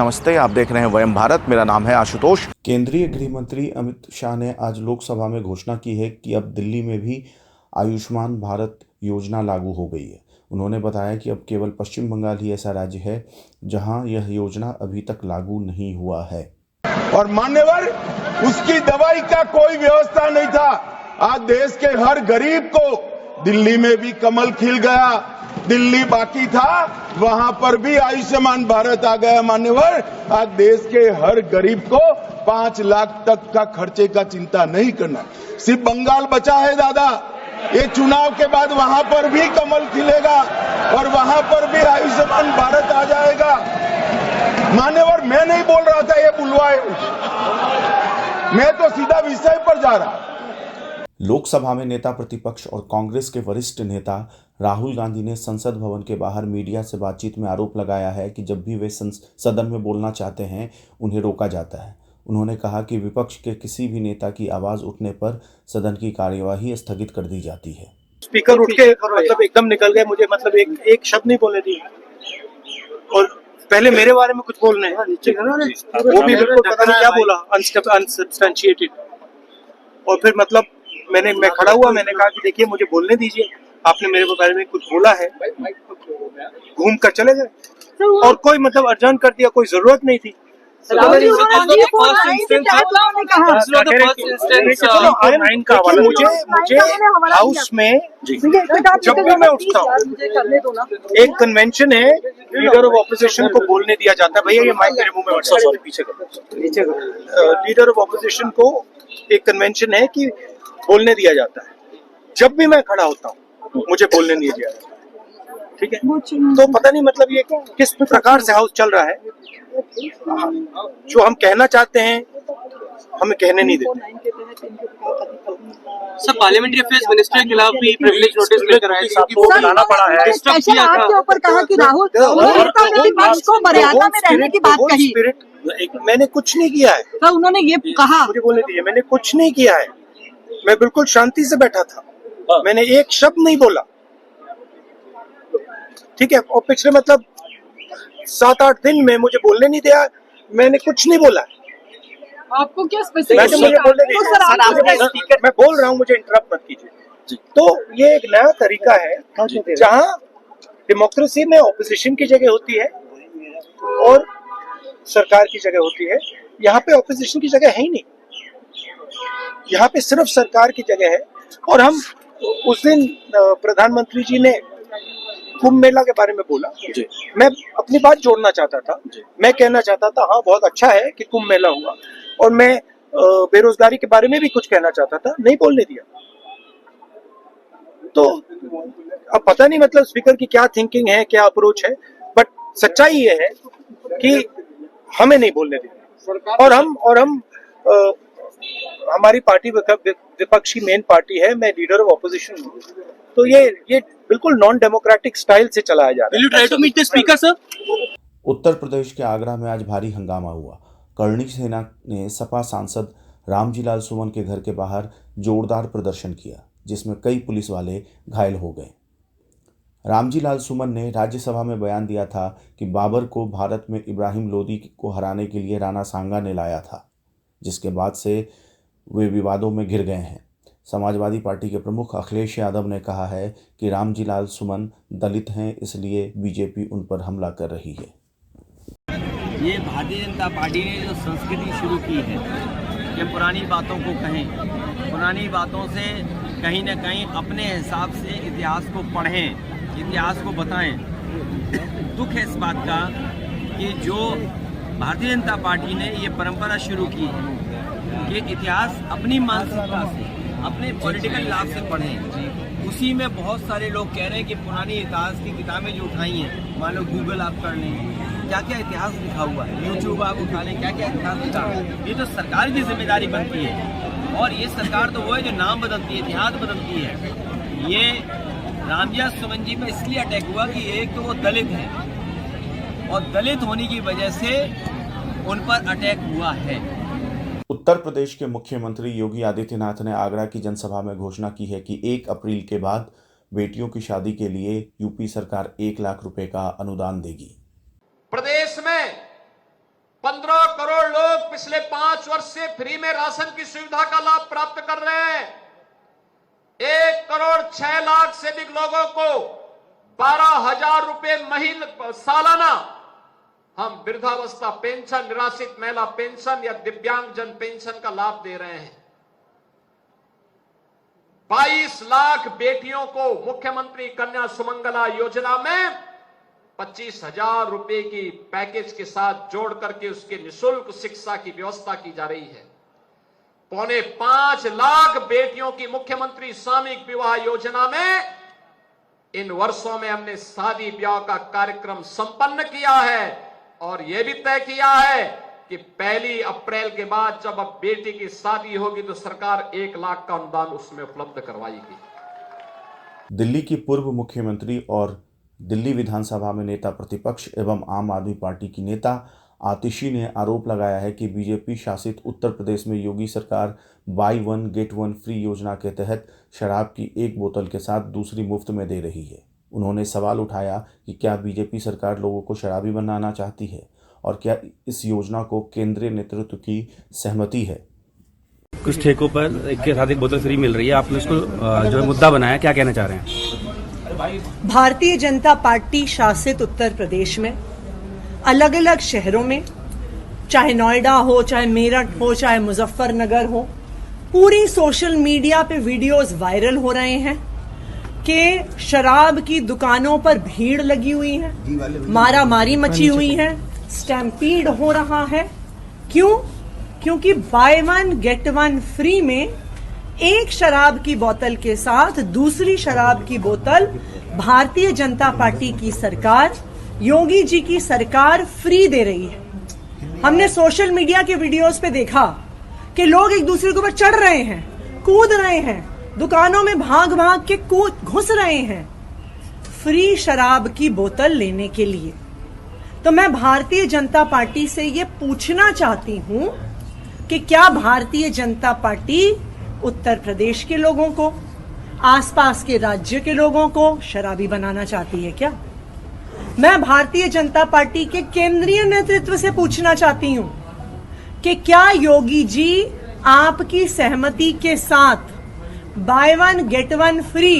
नमस्ते, आप देख रहे हैं वयम भारत। मेरा नाम है आशुतोष। केंद्रीय गृह मंत्री अमित शाह ने आज लोकसभा में घोषणा की है कि अब दिल्ली में भी आयुष्मान भारत योजना लागू हो गई है। उन्होंने बताया कि अब केवल पश्चिम बंगाल ही ऐसा राज्य है जहां यह योजना अभी तक लागू नहीं हुआ है। और मान्यवर, उसकी दवाई का कोई व्यवस्था नहीं था। आज देश के हर गरीब को, दिल्ली में भी कमल खिल गया, दिल्ली बाकी था वहां पर भी आयुष्मान भारत आ गया। मान्यवर, आज देश के हर गरीब को 5 लाख तक का खर्चे का चिंता नहीं करना। सिर्फ बंगाल बचा है दादा, ये चुनाव के बाद वहां पर भी कमल खिलेगा और वहां पर भी आयुष्मान भारत आ जाएगा। मान्यवर, मैं नहीं बोल रहा था ये बुलवाए, मैं तो सीधा विषय पर जा रहा। लोकसभा में नेता प्रतिपक्ष और कांग्रेस के वरिष्ठ नेता राहुल गांधी ने संसद भवन के बाहर मीडिया से बातचीत में आरोप लगाया है कि जब भी वे सदन में बोलना चाहते हैं उन्हें रोका जाता है। उन्होंने कहा कि विपक्ष के किसी भी नेता की आवाज उठने पर सदन की कार्यवाही स्थगित कर दी जाती है। स्पीकर उठ के मतलब एकदम निकल गए, मुझे मतलब एक शब्द नहीं बोलने दी। और पहले मेरे बारे में कुछ बोलने हैं, वो भी बिल्कुल पता नहीं क्या बोला, अनसब्सटेंशिएटेड। और फिर मतलब मैं खड़ा हुआ, मैंने कहा कि देखिए मुझे बोलने दीजिए, आपने मेरे बारे में कुछ बोला है, घूम कर चले गए। और कोई मतलब अर्जेंट कर दिया, कोई जरूरत नहीं थी। मुझे हाउस में जब भी मैं उठता हूँ, एक कन्वेंशन है, लीडर ऑफ ऑपोजिशन को बोलने दिया जाता है। भैया ये माइक मेरे मुंह में पीछे करो। लीडर ऑफ ऑपोजिशन को एक कन्वेंशन है कि बोलने दिया जाता है। जब भी मैं खड़ा होता हूँ मुझे बोलने नहीं दिया जाता, ठीक है। तो पता नहीं मतलब ये किस प्रकार से हाउस चल रहा है, जो हम कहना चाहते हैं हमें कहने नहीं देते। सर, पार्लियामेंट्री अफेयर्स मिनिस्टर के खिलाफ भी प्रिविलेज नोटिस लेकर आए, आपको लाना पड़ा है। स्पेशल आपके ऊपर कहा कि राहुल प्रतिपक्ष को मर्यादा में रहने की बात कही। मैंने कुछ नहीं किया है। तो उन्होंने ये कहा, मुझे बोलने दीजिए, मैंने कुछ नहीं किया है। मैं बिल्कुल शांति से बैठा था, मैंने एक शब्द नहीं बोला, ठीक है। और पिछले मतलब 7-8 दिन में मुझे बोलने नहीं दिया, मैंने कुछ नहीं बोला। आपको क्या मैं बोल रहा हूँ, मुझे इंटरप्ट मत कीजिए। तो ये एक नया तरीका है जहाँ डेमोक्रेसी में ऑपोजिशन की जगह होती है और सरकार की जगह होती है। यहाँ पे ऑपोजिशन की जगह है ही नहीं, यहाँ पे सिर्फ सरकार की जगह है। और हम उस दिन प्रधानमंत्री जी ने कुंभ मेला के बारे में बोला, मैं अपनी बात जोड़ना चाहता था। मैं कहना चाहता था हाँ बहुत अच्छा है कि कुंभ मेला हुआ, और मैं बेरोजगारी के बारे में भी कुछ कहना चाहता था, नहीं बोलने दिया। तो अब पता नहीं मतलब स्पीकर की क्या थिंकिंग है, क्या अप्रोच है, बट सच्चाई ये है कि हमें नहीं बोलने दिया। और हम हमारी पार्टी विपक्ष की मेन पार्टी है, मैं लीडर ऑफ ऑपोजिशन हूँ। तो ये बिल्कुल नॉन डेमोक्रेटिक स्टाइल से चलाया जा रहा है। उत्तर प्रदेश के आगरा में आज भारी हंगामा हुआ। करणी सेना ने सपा सांसद रामजीलाल सुमन के घर के बाहर जोरदार प्रदर्शन किया, जिसमें कई पुलिस वाले घायल हो गए। रामजीलाल सुमन ने राज्यसभा में बयान दिया था कि बाबर को भारत में इब्राहिम लोदी को हराने के लिए राणा सांगा ने लाया था, जिसके बाद से वे विवादों में घिर गए हैं। समाजवादी पार्टी के प्रमुख अखिलेश यादव ने कहा है कि रामजीलाल सुमन दलित हैं, इसलिए बीजेपी उन पर हमला कर रही है। ये भारतीय जनता पार्टी ने जो संस्कृति शुरू की है कि पुरानी बातों को कहें, पुरानी बातों से कहीं ना कहीं अपने हिसाब से इतिहास को पढ़ें, इतिहास को बताएं। दुख है इस बात का कि जो भारतीय जनता पार्टी ने ये परंपरा शुरू की है कि इतिहास अपनी मानसिकता से, अपने पॉलिटिकल लाभ से पढ़ें। उसी में बहुत सारे लोग कह रहे हैं कि पुरानी इतिहास की किताबें जो उठाई हैं, मान लो गूगल आप कर लें, क्या क्या इतिहास लिखा हुआ है, यूट्यूब आप उठा लें, क्या क्या इतिहास लिखा है। ये तो सरकार की जिम्मेदारी बनती है, और ये सरकार तो वो है जो नाम बदलती है, इतिहास बदलती है। ये रामजीलाल सुमन जी पे इसलिए अटैक हुआ कि एक तो वो दलित हैं, और दलित होने की वजह से उन पर अटैक हुआ है। उत्तर प्रदेश के मुख्यमंत्री योगी आदित्यनाथ ने आगरा की जनसभा में घोषणा की है कि 1 अप्रैल के बाद बेटियों की शादी के लिए यूपी सरकार 1 लाख रुपए का अनुदान देगी। प्रदेश में 15 करोड़ लोग पिछले 5 वर्ष से फ्री में राशन की सुविधा का लाभ प्राप्त कर रहे हैं। 1 करोड़ 6 लाख से अधिक लोगों को 12,000 रुपए महीने सालाना हम वृद्धावस्था पेंशन, निराश्रित महिला पेंशन या दिव्यांगजन पेंशन का लाभ दे रहे हैं। 22 लाख बेटियों को मुख्यमंत्री कन्या सुमंगला योजना में 25,000 रुपए की पैकेज के साथ जोड़ करके उसके निःशुल्क शिक्षा की व्यवस्था की जा रही है। 4.25 लाख बेटियों की मुख्यमंत्री सामूहिक विवाह योजना में इन वर्षों में हमने शादी ब्याह का कार्यक्रम संपन्न किया है और यह भी तय किया है कि 1 अप्रैल के बाद जब अब बेटी की शादी होगी तो सरकार 1 लाख का अनुदान उसमें उपलब्ध करवाएगी। दिल्ली की पूर्व मुख्यमंत्री और दिल्ली विधानसभा में नेता प्रतिपक्ष एवं आम आदमी पार्टी की नेता आतिशी ने आरोप लगाया है कि बीजेपी शासित उत्तर प्रदेश में योगी सरकार by one get one free योजना के तहत शराब की 1 बोतल के साथ दूसरी मुफ्त में दे रही है। उन्होंने सवाल उठाया कि क्या बीजेपी सरकार लोगों को शराबी बनाना चाहती है और क्या इस योजना को केंद्रीय नेतृत्व की सहमति है। कुछ ठेकों पर एक के साथ 1 बोतल फ्री मिल रही है, आपने उसको जो मुद्दा बनाया, क्या कहना चाह रहे हैं? भारतीय जनता पार्टी शासित उत्तर प्रदेश में अलग अलग शहरों में, चाहे नोएडा हो, चाहे मेरठ हो, चाहे मुजफ्फरनगर हो, पूरी सोशल मीडिया पे वीडियोस वायरल हो रहे हैं कि शराब की दुकानों पर भीड़ लगी हुई है, मारामारी मची हुई है, स्टैम्पीड हो रहा है। क्यों? क्योंकि by one get one free में एक शराब की बोतल के साथ दूसरी शराब की बोतल भारतीय जनता पार्टी की सरकार, योगी जी की सरकार फ्री दे रही है। हमने सोशल मीडिया के वीडियोस पे देखा कि लोग एक दूसरे के ऊपर चढ़ रहे हैं, कूद रहे हैं, दुकानों में भाग भाग के घुस रहे हैं फ्री शराब की बोतल लेने के लिए। तो मैं भारतीय जनता पार्टी से ये पूछना चाहती हूं कि क्या भारतीय जनता पार्टी उत्तर प्रदेश के लोगों को, आसपास के राज्य के लोगों को शराबी बनाना चाहती है क्या? मैं भारतीय जनता पार्टी के केंद्रीय नेतृत्व से पूछना चाहती हूं कि क्या योगी जी आपकी सहमति के साथ by one get one free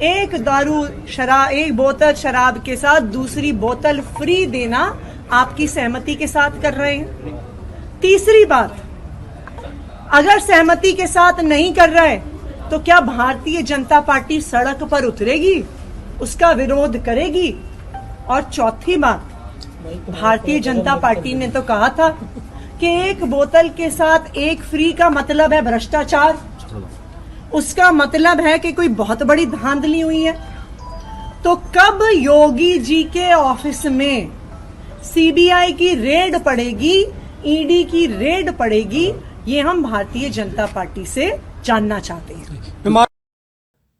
एक बोतल शराब के साथ दूसरी बोतल फ्री देना आपकी सहमति के साथ कर रहे हैं? तीसरी बात, अगर सहमति के साथ नहीं कर रहे तो क्या भारतीय जनता पार्टी सड़क पर उतरेगी, उसका विरोध करेगी? और चौथी बात, भारतीय जनता पार्टी ने तो कहा था कि 1 बोतल के साथ 1 फ्री का मतलब है भ्रष्टाचार, उसका मतलब है कि कोई बहुत बड़ी धांधली हुई है। तो कब योगी जी के ऑफिस में सीबीआई की रेड पड़ेगी, ईडी की रेड पड़ेगी, ये हम भारतीय जनता पार्टी से जानना चाहते हैं।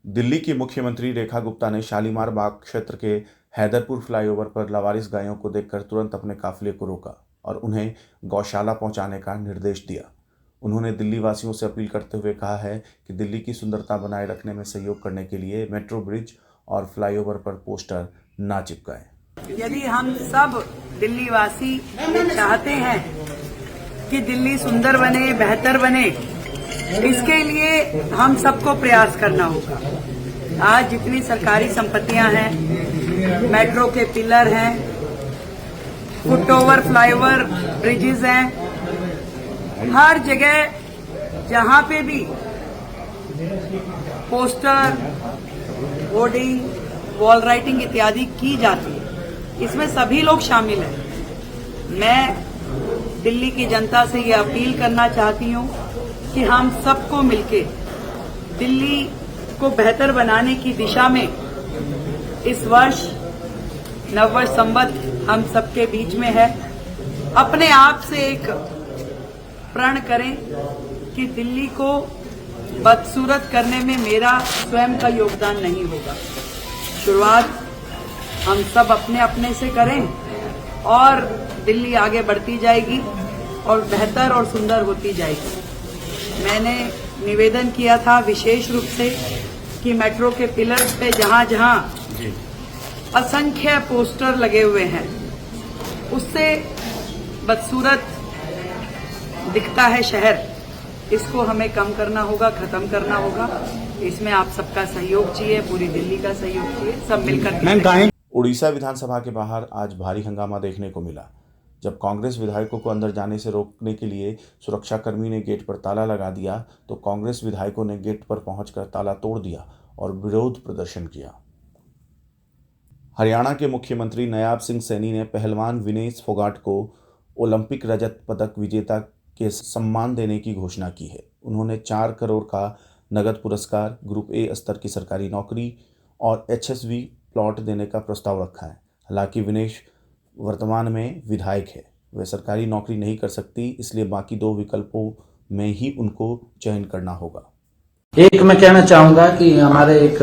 दिल्ली की मुख्यमंत्री रेखा गुप्ता ने शालीमार बाग क्षेत्र के हैदरपुर फ्लाईओवर पर लावारिस गायों को देखकर तुरंत अपने काफिले को रोका और उन्हें गौशाला पहुंचाने का निर्देश दिया। उन्होंने दिल्ली वासियों से अपील करते हुए कहा है कि दिल्ली की सुंदरता बनाए रखने में सहयोग करने के लिए मेट्रो ब्रिज और फ्लाईओवर पर पोस्टर ना चिपकाएं। यदि हम सब दिल्ली वासी चाहते हैं कि दिल्ली सुंदर बने, बेहतर बने, इसके लिए हम सबको प्रयास करना होगा। आज जितनी सरकारी संपत्तियां हैं, मेट्रो के पिलर हैं, फुटओवर फ्लाईओवर ब्रिजेस हैं, हर जगह जहां पे भी पोस्टर, होर्डिंग, वॉल राइटिंग इत्यादि की जाती है, इसमें सभी लोग शामिल हैं। मैं दिल्ली की जनता से ये अपील करना चाहती हूँ कि हम सबको मिलके दिल्ली को बेहतर बनाने की दिशा में इस वर्ष नववर्ष संवत हम सबके बीच में है। अपने आप से एक प्रण करें कि दिल्ली को बदसूरत करने में मेरा स्वयं का योगदान नहीं होगा। शुरुआत हम सब अपने अपने से करें और दिल्ली आगे बढ़ती जाएगी और बेहतर और सुंदर होती जाएगी। मैंने निवेदन किया था विशेष रूप से कि मेट्रो के पिलर्स पे जहां जहां असंख्य पोस्टर लगे हुए हैं, उससे बदसूरत दिखता है शहर, इसको हमें कम करना होगा, खत्म करना होगा। इसमें आप सबका सहयोग चाहिए, पूरी दिल्ली का सहयोग चाहिए, सब मिलकर। उड़ीसा विधानसभा के बाहर आज भारी हंगामा देखने को मिला जब कांग्रेस विधायकों को अंदर जाने से रोकने के लिए सुरक्षाकर्मी ने गेट पर ताला लगा दिया तो कांग्रेस विधायकों ने गेट पर पहुंचकर ताला तोड़ दिया और विरोध प्रदर्शन किया। हरियाणा के मुख्यमंत्री नायब सिंह सैनी ने पहलवान विनेश फोगाट को ओलंपिक रजत पदक विजेता के सम्मान देने की घोषणा की है। उन्होंने 4 करोड़ का नगद पुरस्कार, ग्रुप ए स्तर की सरकारी नौकरी और HSV प्लॉट देने का प्रस्ताव रखा है। हालांकि विनेश वर्तमान में विधायक है, वे सरकारी नौकरी नहीं कर सकती, इसलिए बाकी 2 विकल्पों में ही उनको चयन करना होगा। एक मैं कहना चाहूंगा कि हमारे एक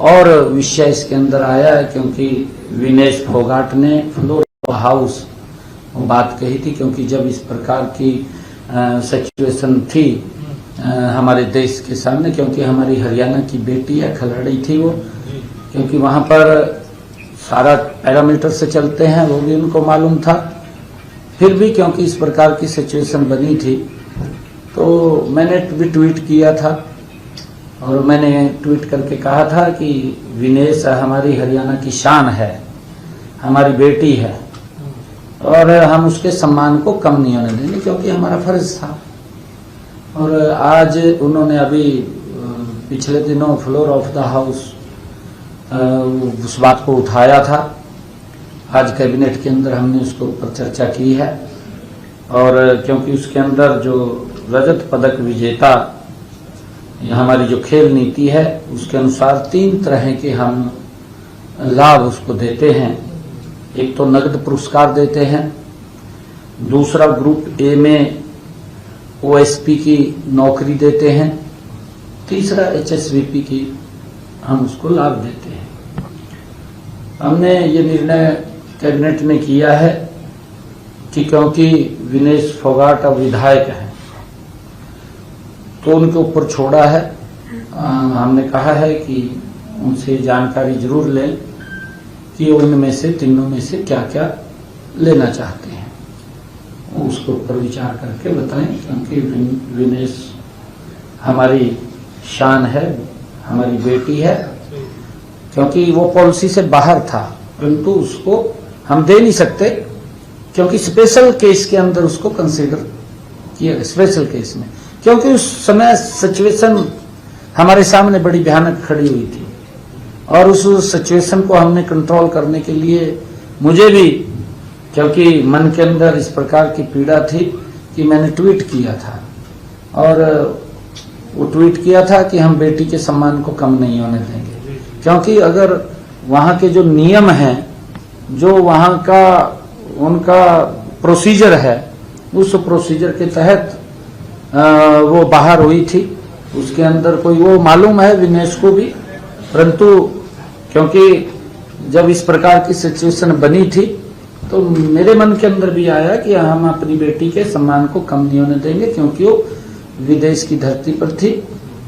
और विषय इसके अंदर आया है, क्योंकि विनेश फोगाट ने फ्लोर हाउस बात कही थी, क्योंकि जब इस प्रकार की सिचुएशन थी हमारे देश के सामने, क्योंकि हमारी हरियाणा की बेटी है, खिलाड़ी थी वो, क्योंकि वहां पर सारा पैरामीटर से चलते हैं, वो भी उनको मालूम था। फिर भी क्योंकि इस प्रकार की सिचुएशन बनी थी तो मैंने भी ट्वीट किया था और मैंने ट्वीट करके कहा था कि विनेश हमारी हरियाणा की शान है, हमारी बेटी है और हम उसके सम्मान को कम नहीं होने देंगे, क्योंकि हमारा फर्ज था। और आज उन्होंने अभी पिछले दिनों फ्लोर ऑफ द हाउस उस बात को उठाया था। आज कैबिनेट के अंदर हमने उसके ऊपर चर्चा की है और क्योंकि उसके अंदर जो रजत पदक विजेता हमारी जो खेल नीति है उसके अनुसार 3 तरह के हम लाभ उसको देते हैं। एक तो नगद पुरस्कार देते हैं, दूसरा ग्रुप ए में OSP की नौकरी देते हैं, तीसरा HSVP की हम उसको लाभ देते हैं। हमने ये निर्णय कैबिनेट में किया है कि क्योंकि विनेश फोगाट अब विधायक हैं तो उनके ऊपर छोड़ा है। हमने कहा है कि उनसे जानकारी जरूर लें कि वो इनमें से तीनों में से क्या क्या लेना चाहते हैं, उसके ऊपर विचार करके बताएं, क्योंकि विनेश हमारी शान है, हमारी बेटी है। क्योंकि वो पॉलिसी से बाहर था, परंतु उसको हम दे नहीं सकते, क्योंकि स्पेशल केस के अंदर उसको कंसीडर किया, स्पेशल केस में, क्योंकि उस समय सिचुएशन हमारे सामने बड़ी भयानक खड़ी हुई थी और उस सिचुएशन को हमने कंट्रोल करने के लिए मुझे भी, क्योंकि मन के अंदर इस प्रकार की पीड़ा थी कि मैंने ट्वीट किया था और वो ट्वीट किया था कि हम बेटी के सम्मान को कम नहीं होने देंगे, क्योंकि अगर वहाँ के जो नियम हैं, जो वहाँ का उनका प्रोसीजर है, उस प्रोसीजर के तहत वो बाहर हुई थी। उसके अंदर कोई वो मालूम है विनेश को भी, परंतु क्योंकि जब इस प्रकार की सिचुएशन बनी थी तो मेरे मन के अंदर भी आया कि हम अपनी बेटी के सम्मान को कम नहीं होने देंगे, क्योंकि वो विदेश की धरती पर थी।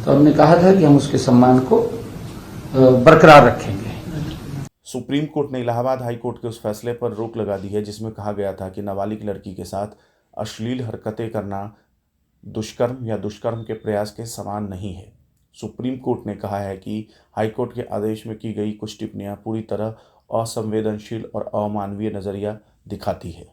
तो हमने कहा था कि हम उसके सम्मान को बरकरार रखेंगे। सुप्रीम कोर्ट ने इलाहाबाद हाई कोर्ट के उस फैसले पर रोक लगा दी है जिसमें कहा गया था कि नाबालिग लड़की के साथ अश्लील हरकतें करना दुष्कर्म या दुष्कर्म के प्रयास के समान नहीं है। सुप्रीम कोर्ट ने कहा है कि हाईकोर्ट के आदेश में की गई कुछ टिप्पणियां पूरी तरह असंवेदनशील और अमानवीय नजरिया दिखाती है।